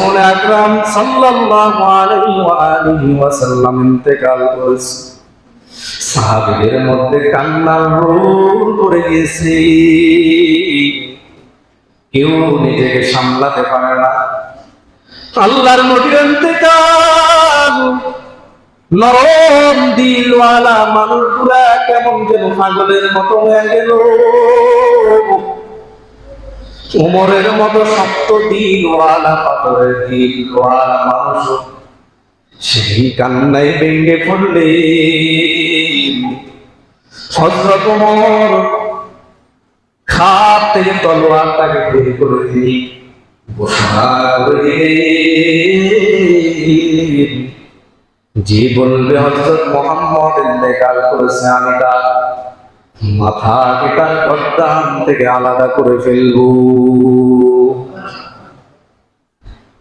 রাসূল আকরাম সাল্লাল্লাহু আলাইহি ওয়া আলিহি ওয়াসাল্লাম ইন্তেকাল করেছে। সাহাবীদের মধ্যে কান্নার রোল পড়ে গেছে, কেউ নিজেকে সামলাতে পারে না। আল্লাহর নবীর ইন্তেকাল, নরম দিলওয়ালা মানুষগুলা কেমন যেন পাগলের মতো হয়ে গেল। উমরের মতো শক্ত দিলওয়ালা, পাথরের দিলওয়ালা মানুষ সেই কান্নায় ভেঙে পড়লেন। হযরত ওমর খাপ থেকে তলোয়ারটাকে বের করে দিয়ে ঘোষণা করে দিলেন, যে বলবে হযরত মুহাম্মদ ইন্তেকাল করেছে, আমি তার মাথাকে তার গর্দান থেকে আলাদা করে ফেলবো।